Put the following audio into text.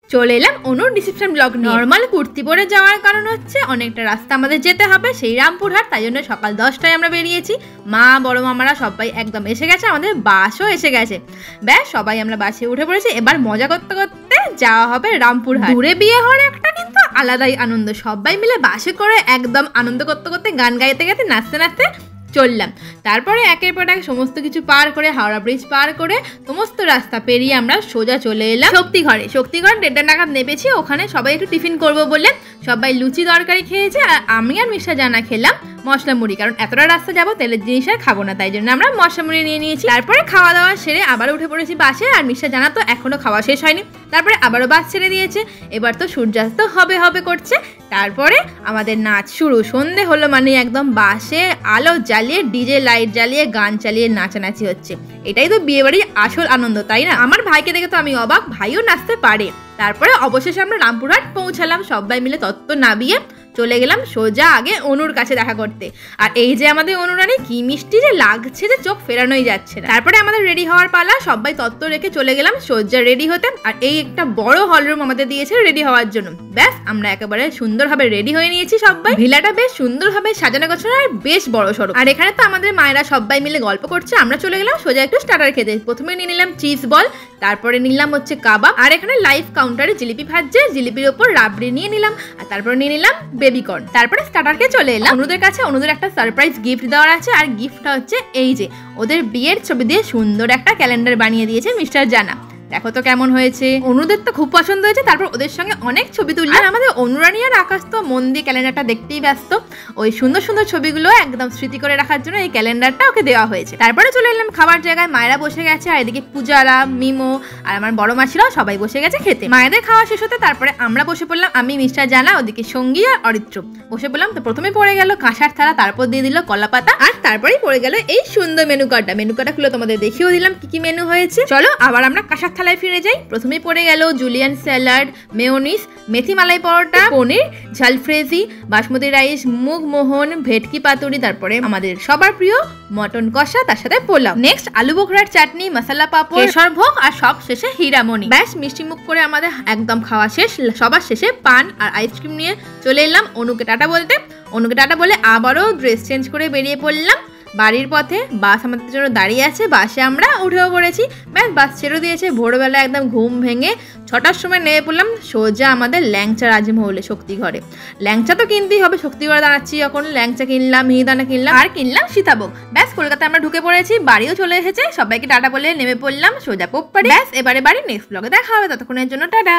চলে এলাম অনুর রিসেপশন ব্লগ নিয়ে। নর্মাল কুর্তি পরে যাওয়ার কারণ হচ্ছে অনেকটা রাস্তা আমাদের যেতে হবে সেই রামপুরহাট, তাই জন্য সকাল 10টায় আমরা বেরিয়েছি। মা বড় মামারা সবাই একদম এসে গেছে, আমাদের বাসও এসে গেছে। ব্যাস সবাই আমরা বাসে উঠে পড়েছি। এবার মজা করতে করতে যাওয়া হবে রামপুরহাট। দূরে বিয়ে হওয়ার একটা কিন্তু আলাদাই আনন্দ। সবাই মিলে বাসে করে একদম আনন্দ করতে করতে, গান গাইতে গাইতে, নাচতে নাচতে চললাম। তারপরে একের পর এক সমস্ত কিছু পার করে, হাওড়া ব্রিজ পার করে সমস্ত রাস্তা পেরিয়ে আমরা সোজা চলে এলাম শক্তিগড়ে। শক্তিগড় 1:30 নাগাদ নেমেছি। ওখানে সবাই একটু টিফিন করবো বলে সবাই লুচি তরকারি খেয়েছে, আর আমি আর মিষ্টা জানা খেলাম মশলা মুড়ি, কারণ এতটা রাস্তা যাবো তেলের জিনিস আর খাবো না, তাই জন্য আমরা মশলা মুড়ি নিয়ে নিয়েছি। তারপরে খাওয়া দাওয়া সেরে আবার উঠে পড়েছি বাসে, আর মিষ্টা জানা তো এখনো খাওয়া শেষ হয়নি। তারপরে আবারও বাস ছেড়ে দিয়েছে। এবার তো সূর্যাস্ত হবে হবে করছে। তারপরে আমাদের নাচ শুরু। সন্ধে হলো মানে একদম বাসে আলো জ্বালিয়ে, ডিজে লাইট জ্বালিয়ে, গান চালিয়ে নাচানাচি হচ্ছে। এটাই তো বিয়ে বাড়ির আসল আনন্দ, তাই না? আমার ভাইকে দেখে তো আমি অবাক, ভাইও নাচতে পারে। তারপরে অবশেষে আমরা রামপুরহাট পৌঁছালাম। সবাই মিলে তত্ত্ব নামিয়ে চলে গেলাম সোজা আগে অনুর কাছে দেখা করতে। আর এই যে আমাদের অনুরানী, কি মিষ্টি যে লাগছে যে চোখ ফেরানোই যাচ্ছে না। তারপরে আমাদের রেডি হওয়ার পালা। সবাই তত্ত্ব রেখে চলে গেলাম সোজা রেডি হতে। আর এই একটা বড় হল রুম আমাদের দিয়েছে রেডি হওয়ার জন্য। ব্যাস আমরা একেবারে সুন্দরভাবে রেডি হয়ে নিয়েছি সবাই। ভিলাটা বেশ সুন্দরভাবে সাজানো গোছানো আর বেশ বড় সড়ো। আর এখানে তো আমাদের মায়েরা সবাই মিলে গল্প করছে। আমরা চলে গেলাম সোজা একটু স্টার্টার খেতে। প্রথমে নিয়ে নিলাম চিজ বল, তারপরে নিলাম হচ্ছে কাবাব, আর এখানে লাইভ কাউন্টারে জিলিপি ভাজছে, জিলিপির ওপর রাবড়ি নিয়ে নিলাম, আর তারপরে নিয়ে নিলাম বেবিকর্ন। তারপরে স্টার্টারকে চলে এলাম। অনুদের কাছে অনুদের একটা সারপ্রাইজ গিফট দেওয়ার আছে, আর গিফটটা হচ্ছে এই যে ওদের বিয়ের ছবি দিয়ে সুন্দর একটা ক্যালেন্ডার বানিয়ে দিয়েছে মিস্টার জানা। দেখো তো কেমন হয়েছে। অনুদের তো খুব পছন্দ হয়েছে। তারপর ওদের সঙ্গে অনেক ছবি তুললাম। আর আমাদের অনুরানী আর আকাশ তো মন দিয়ে ক্যালেন্ডারটা দেখতেই ব্যস্ত। ওই সুন্দর সুন্দর ছবিগুলো একদম স্মৃতি করে রাখার জন্য এই ক্যালেন্ডারটা ওকে দেওয়া হয়েছে। তারপরে চলে এলাম খাবার জায়গায়। মায়েরা বসে গেছে, আর এদিকে পূজারা, মিমো আর আমার বড় মাসিরাও সবাই বসে গেছে খেতে। মায়েদের খাওয়া শেষ হতে তারপরে আমরা বসে পড়লাম। আমি, মিস্টার জানা, ওদিকে সঙ্গী আর অরিত্র বসে পড়লাম। তো প্রথমে পড়ে গেল কাঁসার থালা, তারপর দিয়ে দিল কলা পাতা, আর তারপরেই পড়ে গেল এই সুন্দর মেনু কার্ডটা। মেনু কার্ডটা খুলে তোমাদের দেখিয়েও দিলাম কি কি মেনু হয়েছে। চলো আবার আমরা কাঁসার থালায় ফিরে যাই। প্রথমে পড়ে গেল জুলিয়ান স্যালাড, মেয়োনিজ, মেথি মালাই পরোটা, পনির, ঝালফ্রেজি, বাসমতি রাইস, মুগ মোহন, ভেটকি পাতুরি, তারপরে আমাদের সবার প্রিয় মটন কষা, তার সাথে পোলাও। নেক্সট আলু বোখরার চাটনি, মশলা পাপড়, কেশর ভোগ, আর সব শেষে হীরামণি। ব্যাস মিষ্টি মুখ করে আমাদের একদম খাওয়া শেষ। সবার শেষে পান আর আইসক্রিম নিয়ে চলে এলাম অনুকে টাটা বলতে। অনুকে টাটা বলে আবারও ড্রেস চেঞ্জ করে বেরিয়ে পড়লাম বাড়ির পথে। বাস আমাদের জন্য দাঁড়িয়ে আছে, বাসে আমরা উঠেও পড়েছি। ব্যাস বাস ছেড়ে দিয়েছে। ভোরবেলা একদম ঘুম ভেঙে 6টার সময় নেমে পড়লাম সোজা আমাদের ল্যাংচা রাজমহলে শক্তিগড়ে। ল্যাংচা তো কিনতেই হবে, শক্তিগড়ে দাঁড়াচ্ছি যখন। ল্যাংচা কিনলাম, মিহিদানা কিনলাম, আর কিনলাম সীতাভোগ। ব্যাস কলকাতায় আমরা ঢুকে পড়েছি, বাড়িও চলে এসেছে। সবাইকে টাটা বলে নেমে পড়লাম সোজা পোপ্পাড়ি। ব্যাস এবারে বাড়ি। নেক্সট ব্লগে দেখা হবে, ততক্ষণের জন্য টাটা।